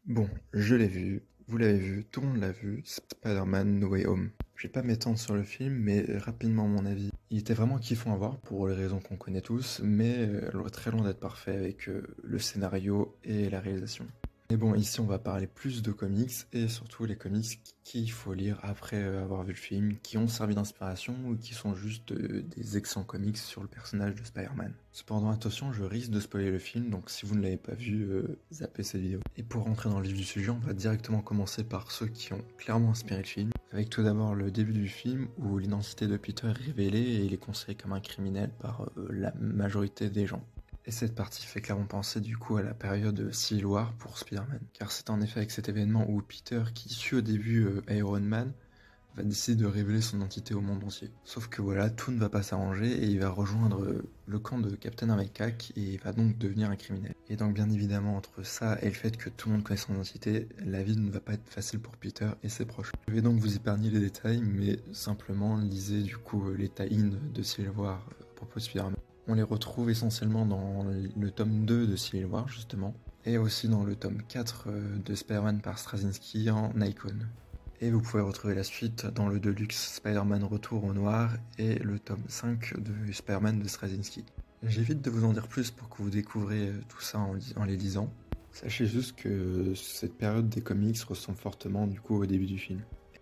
Bon, je l'ai vu, vous l'avez vu, tout le monde l'a vu, Spider-Man No Way Home. Je vais pas m'étendre sur le film, mais rapidement mon avis. Il était vraiment kiffant à voir pour les raisons qu'on connaît tous, mais très loin d'être parfait avec le scénario et la réalisation. Mais bon, ici on va parler plus de comics et surtout les comics qu'il faut lire après avoir vu le film, qui ont servi d'inspiration ou qui sont juste des excellents comics sur le personnage de Spider-Man. Cependant, attention, je risque de spoiler le film, donc si vous ne l'avez pas vu, zappez cette vidéo. Et pour rentrer dans le vif du sujet, on va directement commencer par ceux qui ont clairement inspiré le film, avec tout d'abord le début du film où l'identité de Peter est révélée et il est considéré comme un criminel par la majorité des gens. Et cette partie fait clairement penser du coup à la période Civil War pour Spider-Man. Car c'est en effet avec cet événement où Peter, qui suit au début Iron Man, va décider de révéler son identité au monde entier. Sauf que voilà, tout ne va pas s'arranger et il va rejoindre le camp de Captain America et va donc devenir un criminel. Et donc bien évidemment entre ça et le fait que tout le monde connaît son identité, la vie ne va pas être facile pour Peter et ses proches. Je vais donc vous épargner les détails, mais simplement lisez du coup les tie-in de Civil War à propos de Spider-Man. On les retrouve essentiellement dans le tome 2 de Civil War, justement, et aussi dans le tome 4 de Spider-Man par Straczynski en Nikon. Et vous pouvez retrouver la suite dans le Deluxe Spider-Man Retour au Noir et le tome 5 de Spider-Man de Straczynski. J'évite de vous en dire plus pour que vous découvrez tout ça en les lisant. Sachez juste que cette période des comics ressemble fortement du coup au début du film.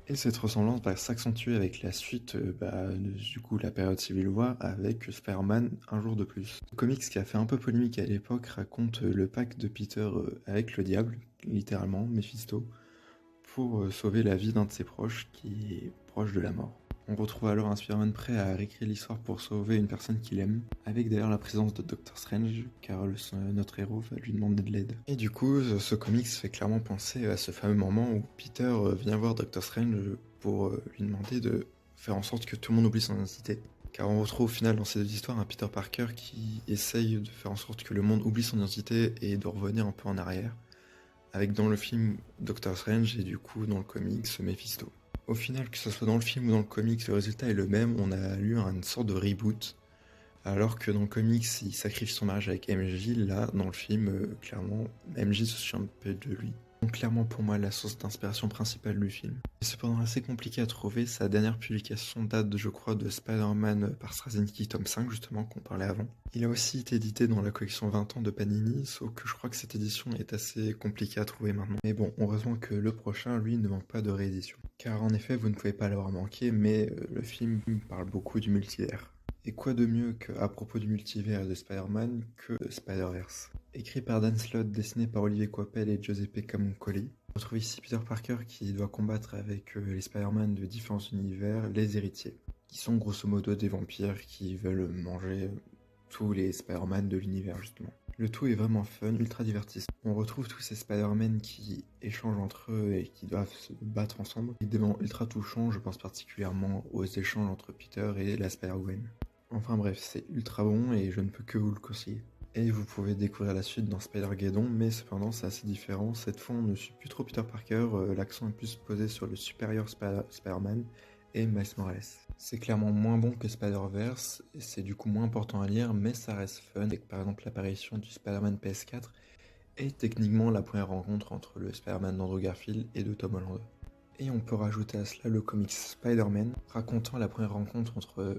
Et cette ressemblance va s'accentuer avec la suite du coup la période Civil War avec Spider-Man Un jour de plus. Le comics qui a fait un peu polémique à l'époque raconte le pacte de Peter avec le diable, littéralement, Mephisto, pour sauver la vie d'un de ses proches qui est proche de la mort. On retrouve alors un Spider-Man prêt à réécrire l'histoire pour sauver une personne qu'il aime, avec d'ailleurs la présence de Doctor Strange, car notre héros va lui demander de l'aide. Et du coup, ce comics fait clairement penser à ce fameux moment où Peter vient voir Doctor Strange pour lui demander de faire en sorte que tout le monde oublie son identité. Car on retrouve au final dans ces deux histoires un Peter Parker qui essaye de faire en sorte que le monde oublie son identité et de revenir un peu en arrière, avec dans le film Doctor Strange et du coup dans le comics Mephisto. Au final, que ce soit dans le film ou dans le comics, le résultat est le même, on a eu une sorte de reboot. Alors que dans le comics, il sacrifie son mariage avec MJ, là, dans le film, clairement, MJ se souvient un peu de lui. Donc clairement pour moi la source d'inspiration principale du film. C'est cependant assez compliqué à trouver, sa dernière publication date je crois de Spider-Man par Straczynski tome 5 justement qu'on parlait avant. Il a aussi été édité dans la collection 20 ans de Panini, sauf que je crois que cette édition est assez compliquée à trouver maintenant. Mais bon, heureusement que le prochain lui ne manque pas de réédition. Car en effet vous ne pouvez pas l'avoir manqué, mais le film parle beaucoup du multivers. Et quoi de mieux qu'à propos du multivers de Spider-Man que Spider-Verse. Écrit par Dan Slott, dessiné par Olivier Coipel et Giuseppe Camuncoli. On retrouve ici Peter Parker qui doit combattre avec les Spider-Man de différents univers, les héritiers, qui sont grosso modo des vampires qui veulent manger tous les Spider-Man de l'univers justement. Le tout est vraiment fun, ultra divertissant. On retrouve tous ces Spider-Man qui échangent entre eux et qui doivent se battre ensemble. Évidemment ultra touchant, je pense particulièrement aux échanges entre Peter et la Spider-Gwen. Enfin bref, c'est ultra bon et je ne peux que vous le conseiller. Et vous pouvez découvrir la suite dans Spider-Geddon, mais cependant c'est assez différent. Cette fois on ne suit plus trop Peter Parker, l'accent est plus posé sur le supérieur Spider-Man et Miles Morales. C'est clairement moins bon que Spider-Verse, et c'est du coup moins important à lire, mais ça reste fun, avec par exemple l'apparition du Spider-Man PS4, et techniquement la première rencontre entre le Spider-Man d'Andrew Garfield et de Tom Holland. Et on peut rajouter à cela le comics Spider-Man, racontant la première rencontre entre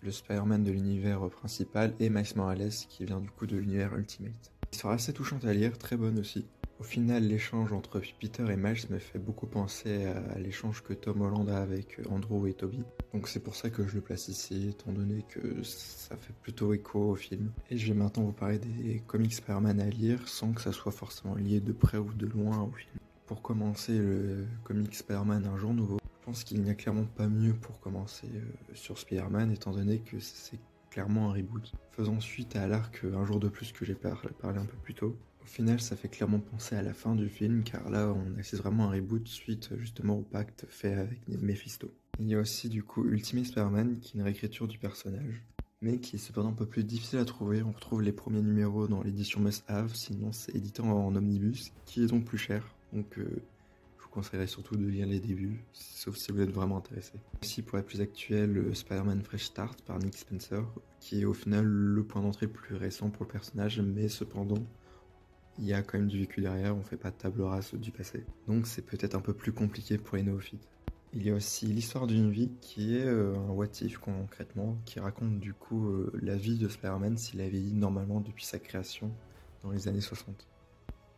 le Spider-Man de l'univers principal et Miles Morales qui vient du coup de l'univers Ultimate. Histoire assez touchante à lire, très bonne aussi. Au final, l'échange entre Peter et Miles me fait beaucoup penser à l'échange que Tom Holland a avec Andrew et Toby. Donc c'est pour ça que je le place ici, étant donné que ça fait plutôt écho au film. Et je vais maintenant vous parler des comics Spider-Man à lire sans que ça soit forcément lié de près ou de loin au film. Pour commencer le comic Spider-Man Un jour nouveau, je pense qu'il n'y a clairement pas mieux pour commencer sur Spider-Man, étant donné que c'est clairement un reboot. Faisant suite à l'arc Un jour de plus que j'ai parlé un peu plus tôt, au final ça fait clairement penser à la fin du film, car là on assiste vraiment à un reboot suite justement au pacte fait avec Mephisto. Il y a aussi du coup Ultimate Spider-Man qui est une réécriture du personnage, mais qui est cependant un peu plus difficile à trouver. On retrouve les premiers numéros dans l'édition Must Have, sinon c'est édité en omnibus, qui est donc plus cher. Donc je vous conseillerais surtout de lire les débuts, sauf si vous êtes vraiment intéressé. Aussi pour être plus actuel, le Spider-Man Fresh Start par Nick Spencer, qui est au final le point d'entrée le plus récent pour le personnage, mais cependant il y a quand même du vécu derrière, on fait pas table rase du passé. Donc c'est peut-être un peu plus compliqué pour les néophytes. Il y a aussi l'histoire d'une vie qui est un what if concrètement, qui raconte du coup la vie de Spider-Man s'il avait vieilli normalement depuis sa création dans les années 60.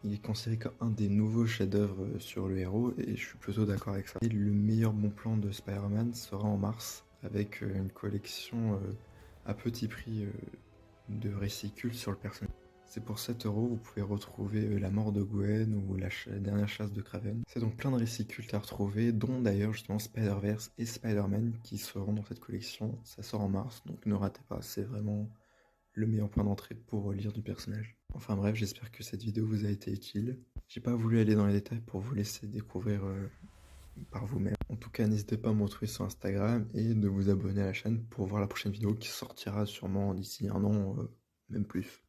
Il est considéré comme un des nouveaux chefs-d'œuvre sur le héros et je suis plutôt d'accord avec ça. Et le meilleur bon plan de Spider-Man sera en mars avec une collection à petit prix de récicules sur le personnage. C'est pour 7 euros, vous pouvez retrouver la mort de Gwen ou la dernière chasse de Kraven. C'est donc plein de récicules à retrouver, dont d'ailleurs justement Spider-Verse et Spider-Man qui seront dans cette collection. Ça sort en mars, donc ne ratez pas, c'est vraiment le meilleur point d'entrée pour lire du personnage. Enfin bref, j'espère que cette vidéo vous a été utile. J'ai pas voulu aller dans les détails pour vous laisser découvrir par vous-même. En tout cas, n'hésitez pas à me retrouver sur Instagram et de vous abonner à la chaîne pour voir la prochaine vidéo qui sortira sûrement d'ici un an, même plus.